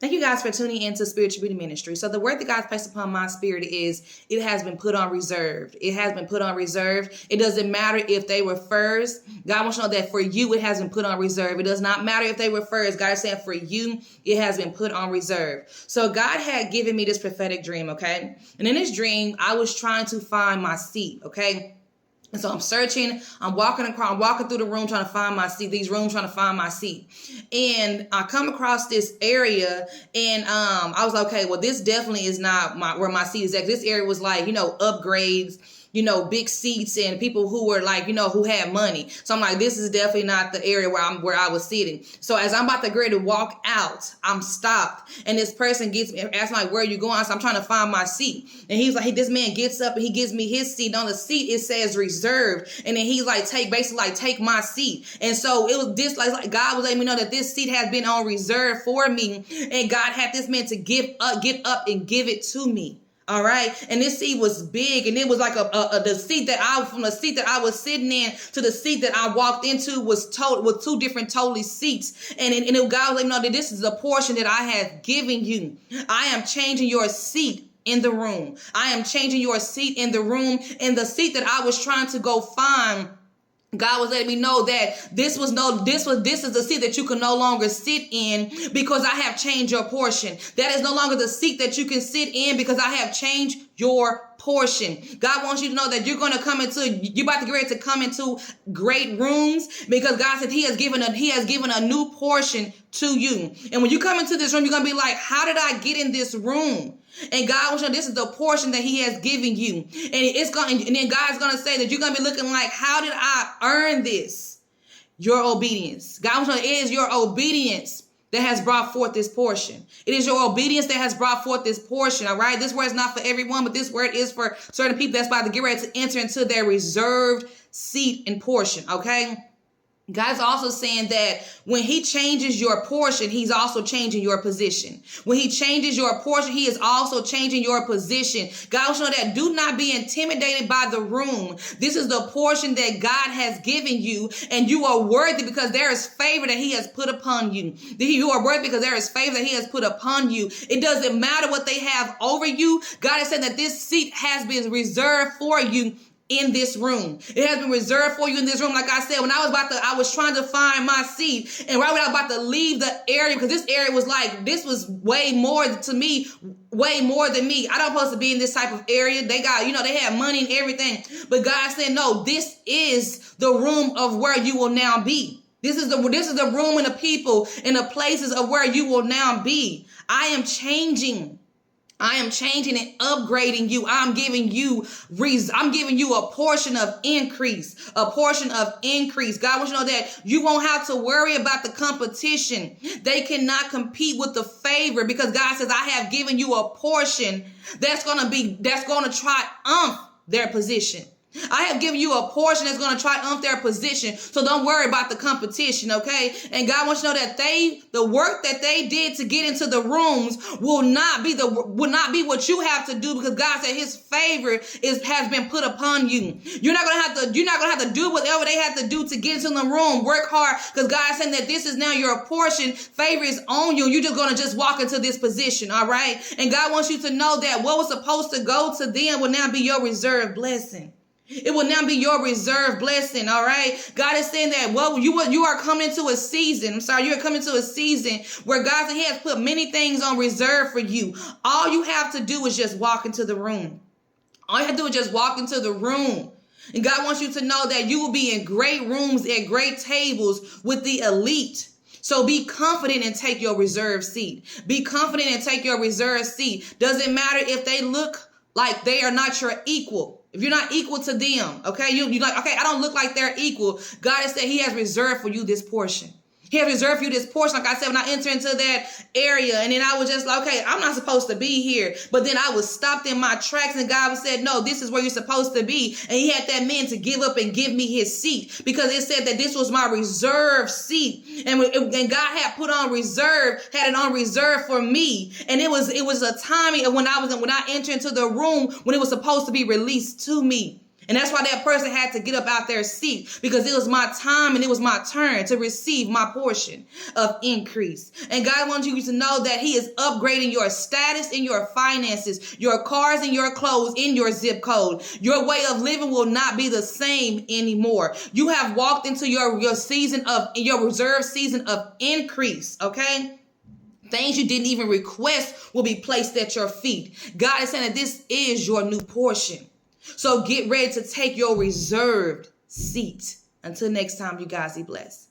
Thank you guys for tuning into Spiritual Beauty Ministry. So the word that God's placed upon my spirit is it has been put on reserve. It has been put on reserve. It doesn't matter if they were furs. God wants you to know that for you, it has been put on reserve. It does not matter if they were furs. God is saying for you, it has been put on reserve. So God had given me this prophetic dream, okay? And in this dream, I was trying to find my seat, okay? And so I'm searching, I'm walking through the room trying to find my seat, trying to find my seat. And I come across this area and I was like, okay, well, this definitely is not where my seat is at. This area was like, upgrades, big seats and people who were like, who had money. So I'm like, this is definitely not the area where I was sitting. So as I'm about to get ready to walk out, I'm stopped. And this person asks me, like, where are you going? So I'm trying to find my seat. And he's like, this man gets up and he gives me his seat. On the seat, it says reserved. And then he's like, take my seat. And so it was this, like God was letting me know that this seat has been on reserve for me. And God had this man to get up and give it to me. All right. And this seat was big, and it was like the seat that I was sitting in to the seat that I walked into was two different totally seats. And God was like, no, that this is the portion that I have given you. I am changing your seat in the room. I am changing your seat in the room, and the seat that I was trying to go find. God was letting me know that this is the seat that you can no longer sit in because I have changed your portion. That is no longer the seat that you can sit in because I have changed your portion. God wants you to know that you're about to get ready to come into great rooms because God said He has given a new portion to you. And when you come into this room, you're gonna be like, how did I get in this room? And God wants you to know this is the portion that He has given you. And then God's gonna say that you're gonna be looking like, how did I earn this? Your obedience. God wants you to know it is your obedience that has brought forth this portion. It is your obedience that has brought forth this portion, all right? This word is not for everyone, but this word is for certain people that's about to get ready to enter into their reserved seat and portion, okay? God's also saying that when He changes your portion, He's also changing your position. When He changes your portion, He is also changing your position. God wants you to know that do not be intimidated by the room. This is the portion that God has given you, and you are worthy because there is favor that He has put upon you. You are worthy because there is favor that He has put upon you. It doesn't matter what they have over you. God is saying that this seat has been reserved for you in this room. It has been reserved for you in this room. Like I said, when I was trying to find my seat, and right when I was about to leave the area, because this area was like, this was way more to me, way more than me. I don't supposed to be in this type of area. They got, they had money and everything. But God said, no, this is the room of where you will now be. This is the room and the people and the places of where you will now be. I am changing and upgrading you. I'm giving you a portion of increase, God wants you to know that you won't have to worry about the competition. They cannot compete with the favor because God says, I have given you a portion that's going to triumph their position. I have given you a portion that's going to triumph their position. So don't worry about the competition, okay? And God wants you to know that the work that they did to get into the rooms will not be what you have to do because God said His favor has been put upon you. You're not going to have to do whatever they have to do to get into the room. Work hard because God is saying that this is now your portion. Favor is on you. You're just going to walk into this position, all right? And God wants you to know that what was supposed to go to them will now be your reserved blessing. It will now be your reserved blessing, all right? God is saying that, you are coming into a season. You're coming to a season where God said He has put many things on reserve for you. All you have to do is just walk into the room. All you have to do is just walk into the room. And God wants you to know that you will be in great rooms at great tables with the elite. So be confident and take your reserved seat. Be confident and take your reserved seat. Doesn't matter if they look like they are not your equal. If you're not equal to them, okay, you're like, okay, I don't look like they're equal. God has said He has reserved for you this portion. He has reserved for you this portion. Like I said, when I entered into that area, and then I was just like, okay, I'm not supposed to be here. But then I was stopped in my tracks, and God said, no, this is where you're supposed to be. And He had that man to give up and give me his seat because it said that this was my reserved seat. And God had had it on reserve for me. And it was a timing of when I entered into the room when it was supposed to be released to me. And that's why that person had to get up out their seat, because it was my time and it was my turn to receive my portion of increase. And God wants you to know that he is upgrading your status in your finances, your cars and your clothes in your zip code. Your way of living will not be the same anymore. You have walked into your season of your reserve season of increase, okay? Things you didn't even request will be placed at your feet. God is saying that this is your new portion. So get ready to take your reserved seat. Until next time, you guys be blessed.